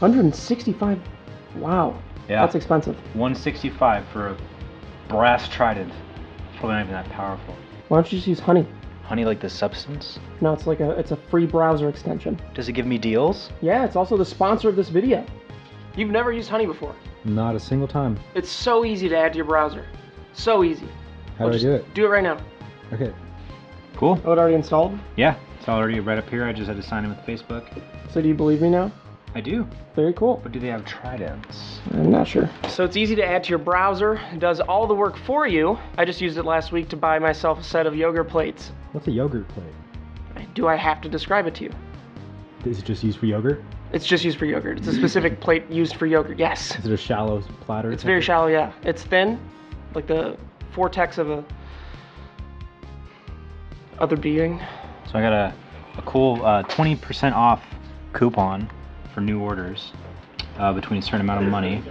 165. Wow. Yeah. That's expensive. 165 for a brass trident. It's probably not even that powerful. Why don't you just use Honey? Honey, like the substance? No, it's a free browser extension. Does it give me deals? Yeah, it's also the sponsor of this video. You've never used Honey before. Not a single time. It's so easy to add to your browser. So easy. How do I do it? Do it right now. Okay. Cool. Oh, it already installed? Yeah, it's already right up here. I just had to sign in with Facebook. So do you believe me now? I do. Very cool. But do they have tridents? I'm not sure. So it's easy to add to your browser. It does all the work for you. I just used it last week to buy myself a set of yogurt plates. What's a yogurt plate? Do I have to describe it to you? Is it just used for yogurt? It's just used for yogurt. It's a specific plate used for yogurt, yes. Is it a shallow platter? It's very shallow, yeah. It's thin, like the vortex of a other being. So I got a cool 20% off coupon for new orders between a certain amount of money.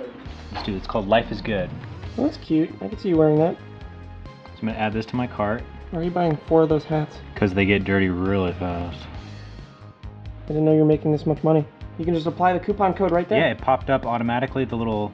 Let's do it. It's called Life is Good. Oh, that's cute. I can see you wearing that. So I'm gonna add this to my cart Why are you buying 4 of those hats? because they get dirty really fast. I didn't know you were making this much money. You can just apply the coupon code right there. Yeah, it popped up automatically. The little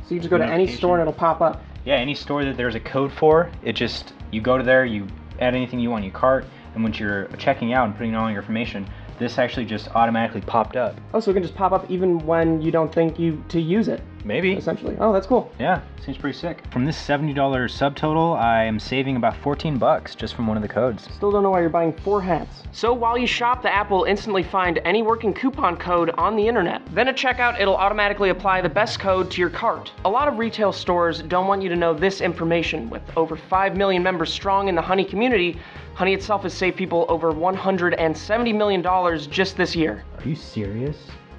So you just go to any store and it'll pop up. yeah, any store that there's a code for, it just you go to there, you add anything you want in your cart, and once you're checking out and putting in all your information, this actually just automatically popped up. Oh, so it can just pop up even when you don't think to use it, Maybe. essentially. Oh, that's cool. Yeah, seems pretty sick. From this $70 subtotal, I am saving about 14 bucks just from one of the codes. Still don't know why you're buying 4 hats. So while you shop, the app will instantly find any working coupon code on the internet. Then at checkout, it'll automatically apply the best code to your cart. A lot of retail stores don't want you to know this information. With over 5 million members strong in the Honey community, Honey itself has saved people over $170 million just this year. Are you serious?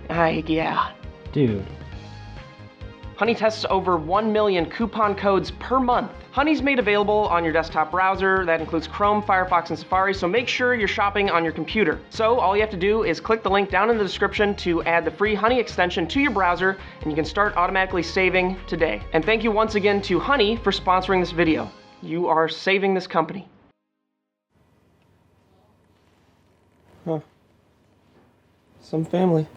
Yeah. Dude. Honey tests over 1 million coupon codes per month. Honey's made available on your desktop browser. That includes Chrome, Firefox, and Safari, so make sure you're shopping on your computer. So all you have to do is click the link down in the description to add the free Honey extension to your browser, and you can start automatically saving today. And thank you once again to Honey for sponsoring this video. You are saving this company. Huh. Some family.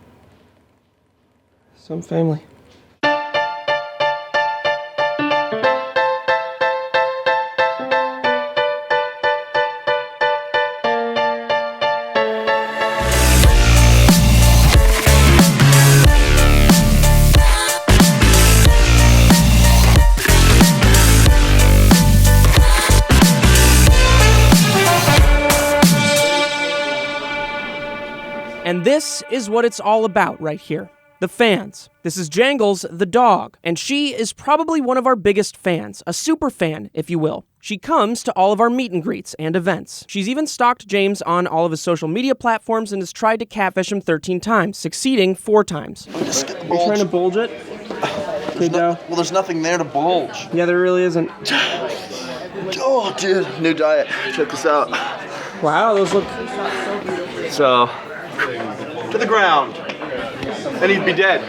And this is what it's all about right here. The fans. This is Jangles, the dog, and she is probably one of our biggest fans, a super fan, if you will. She comes to all of our meet and greets and events. She's even stalked James on all of his social media platforms and has tried to catfish him 13 times, succeeding 4 times. Just get the Are bulge. you trying to bulge it? Well, there's nothing there to bulge. Yeah, there really isn't. Oh, dude, new diet. Check this out. Wow, those look... So, to the ground, and he'd be dead.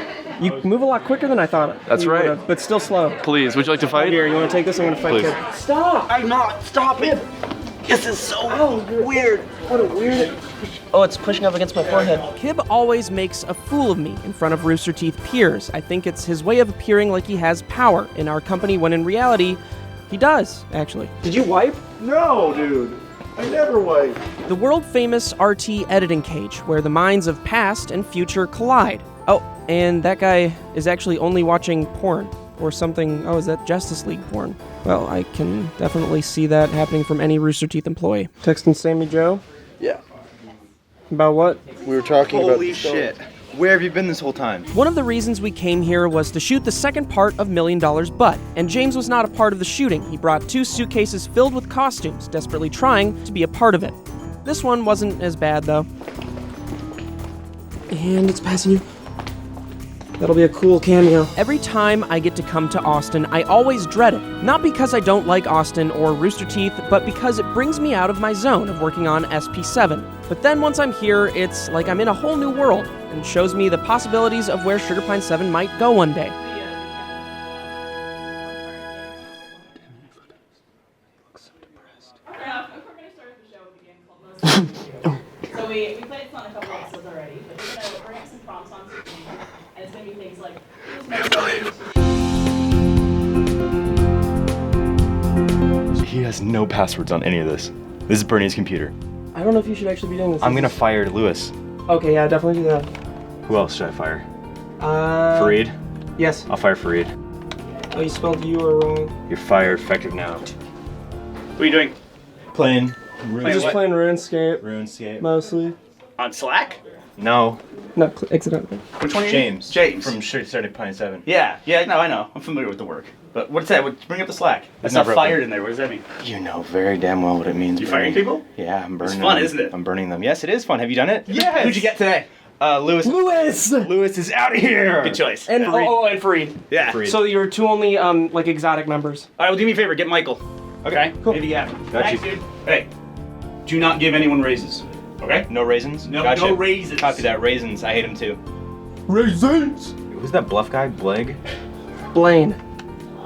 You move a lot quicker than I thought. That's you right. would've, but still slow. Please, would you like to fight? Here, you want to take this? I'm going to fight Please. Kid. Stop! I'm not. Stop it. This is so weird. What a weird... Oh, it's pushing up against my forehead. Kib always makes a fool of me in front of Rooster Teeth peers. I think it's his way of appearing like he has power in our company when in reality, he does, actually. Did you wipe? No, dude. I never wipe. The world-famous RT editing cage, where the minds of past and future collide. Oh, and that guy is actually only watching porn. Or something. Oh, is that Justice League porn? Well, I can definitely see that happening from any Rooster Teeth employee. Texting Sammy Joe? Yeah. About what? We were talking about. Holy shit. Where have you been this whole time? One of the reasons we came here was to shoot the second part of $1 Million Butt, and James was not a part of the shooting. He brought 2 suitcases filled with costumes, desperately trying to be a part of it. This one wasn't as bad, though. And it's passing you. That'll be a cool cameo. Every time I get to come to Austin, I always dread it. Not because I don't like Austin or Rooster Teeth, but because it brings me out of my zone of working on SP7. But then once I'm here, it's like I'm in a whole new world, and shows me the possibilities of where Sugar Pine 7 might go one day. Yeah, we're going to start the show with a game called Most So we played this on a couple episodes already, but we're going to have some prompts on screen, and it's going to things like. He has no passwords on any of this. This is Bernie's computer. I don't know if you should actually be doing this. I'm gonna fire Lewis. Okay, yeah, definitely do that. Who else should I fire? Fareed? Yes. I'll fire Fareed. Oh, you spelled you are wrong. You're fired, effective now. What are you doing? Playing I'm just playing RuneScape, RuneScape. mostly. On Slack? No, No, exit out. Which one are you? James. James. From Started Pine 7. Yeah, no, I know. I'm familiar with the work. But what's that? Bring up the Slack. It's never not open. fired in there. What does that mean? You know very damn well what it means. You Bernie. firing people? Yeah, I'm burning It's fun, them. isn't it? I'm burning them. Yes, it is fun. Have you done it? Yes. Who'd you get today? Lewis. Lewis is out of here. Good choice. And Yeah. and Fareed. Yeah. Fareed. So you're two only like exotic members. All right, well, do me a favor. Get Michael. Okay? Cool. Maybe yeah. Got Thanks, you. dude. Hey, do not give anyone raises. Okay? No raisins? No, Gotcha. no raisins. Copy that. Raisins. I hate them too. Raisins! Who's that bluff guy? Bleg? Blaine.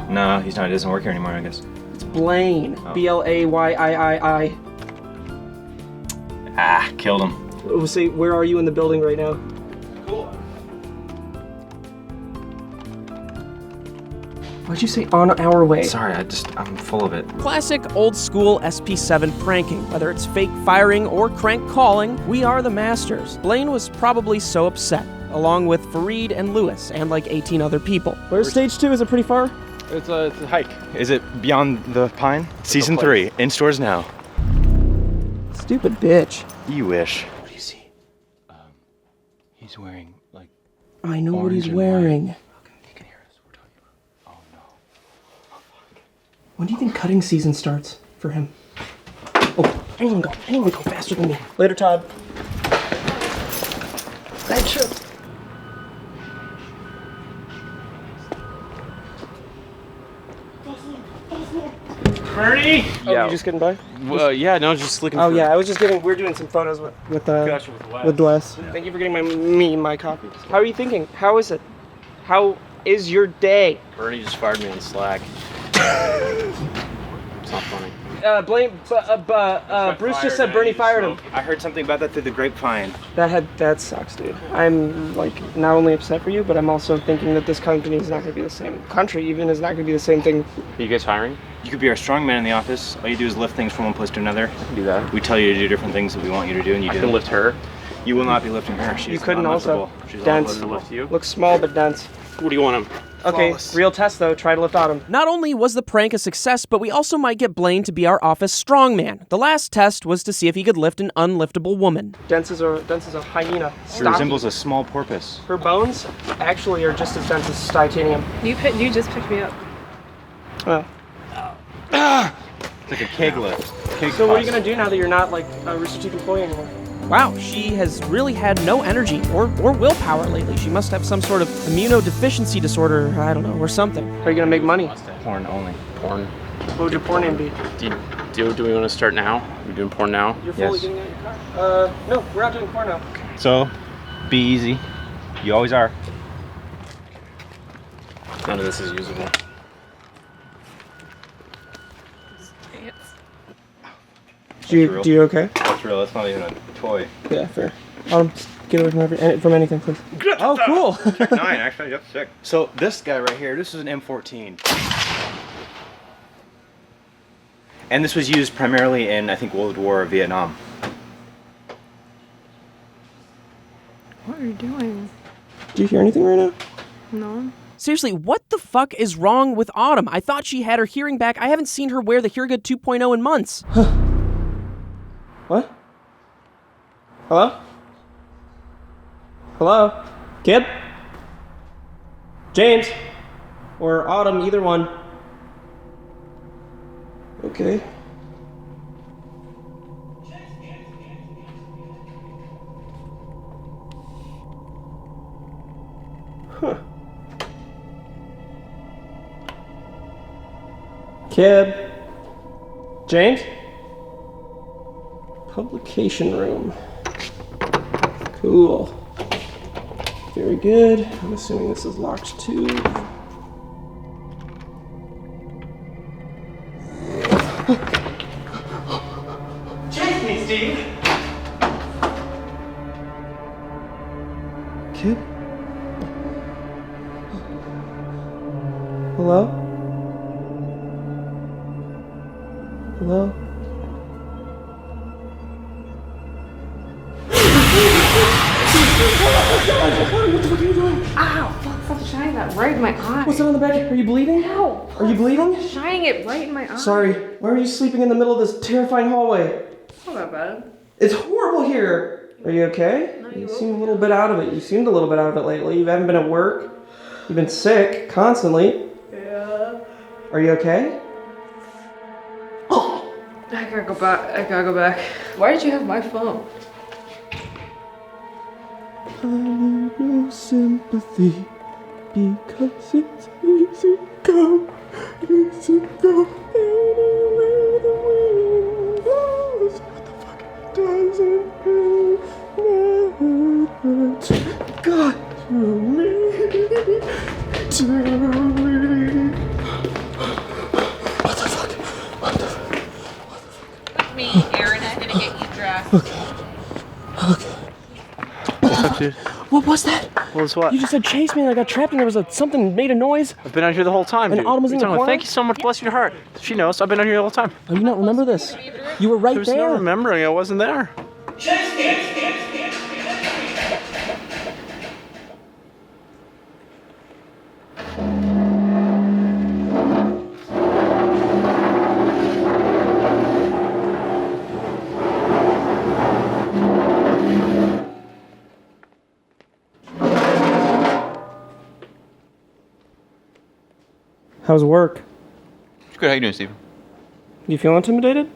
No, he's not. He doesn't work here anymore, I guess. It's Blaine. Oh. Blayiii. Ah, killed him. We'll see, where are you in the building right now? Cool. Why'd you say on our way? Sorry, I'm full of it. Classic old school SP7 pranking. Whether it's fake firing or crank calling, we are the masters. Blaine was probably so upset, along with Fareed and Lewis and like 18 other people. Where's stage 2? Is it pretty far? It's a hike. Is it Beyond the Pine? Season 3, in stores now. Stupid bitch. You wish. What do you see? He's wearing, like, I know what Orange he's and wearing. he can hear us. We're talking about. Oh no. When do you think cutting season starts for him? Oh, anyone go faster than me. Later, Todd. Bernie? Oh, you just getting by? Yeah, no, just looking Oh yeah, I was just getting. We're doing some photos with Wes. Thank you for getting my copy. How are you thinking? How is it? How is your day? Bernie just fired me on Slack. It's not funny. Bruce just said Bernie fired him. I heard something about that through the grapevine. That sucks, dude. I'm like not only upset for you, but I'm also thinking that this company is not going to be the same. Country even is not going to be the same thing. Are you guys hiring? You could be our strongman in the office. All you do is lift things from one place to another. I can do that. We tell you to do different things that we want you to do, and you I do can them. lift her. You will not be lifting her. She's You couldn't also. unliftable. She's Dense. To lift you? Looks small but dense. What do you want him? Okay, Flawless. real test though. Try to lift Autumn. Not only was the prank a success, but we also might get Blaine to be our office strongman. The last test was to see if he could lift an unliftable woman. Dense as a hyena. She Stop. resembles a small porpoise. Her bones actually are just as dense as titanium. You just picked me up. Oh. It's like a keg lift. Keg So what are you toss. gonna do now that you're not like a Rooster Teeth employee anymore? Wow, she has really had no energy or willpower lately. She must have some sort of immunodeficiency disorder, I don't know, or something. How are you gonna make money? Porn only. Porn. What would your porn name be? Do we want to start now? We're doing porn now? You're fully Yes. getting out of your car. No, we're not doing porn now. So, be easy. You always are. None of this is usable. Do you okay? That's real. That's not even a toy. Yeah, fair. Get away from anything, please. Oh, cool. 9, actually. Yep, sick. So this guy right here, this is an M14. And this was used primarily in, I think, World War or Vietnam. What are you doing? Do you hear anything right now? No. Seriously, what the fuck is wrong with Autumn? I thought she had her hearing back. I haven't seen her wear the Heargood 2.0 in months. What? Hello? Hello? Kid? James? Or Autumn, either one. Okay. Huh. Kid? James? Publication room. Cool. Very good. I'm assuming this is locked too. Chase me, Steve! Kid? Hello? Hello? What the fuck are you doing? Ow! Fuck, stop shining that right in my eye. What's that on the bed? Are you bleeding? Ow! Are you bleeding? Stop shining it right in my eye. Sorry. Why are you sleeping in the middle of this terrifying hallway? It's not that bad. It's horrible here. Are you okay? No, You seem a little bit out of it. You seemed a little bit out of it lately. You haven't been at work. You've been sick constantly. Yeah. Are you okay? I gotta go back. I gotta go back. Why did you have my phone? I need no sympathy because it's easy go anywhere the wind blows. What the fuck doesn't hurt? God, to me. What the fuck? Me, Aaron, I'm gonna get you dressed. What's up, dude? What was that? What was what? You just said chase me and I got trapped and there was something made a noise. I've been out here the whole time, And dude. Autumn was What in are you the talking about? corner? Thank you so much. Bless your heart. She knows. I've been out here the whole time. Oh, you not remember this? You were right There's there. no remembering. I wasn't there. How's work? Good. How you doing, Steve? Do you feel intimidated?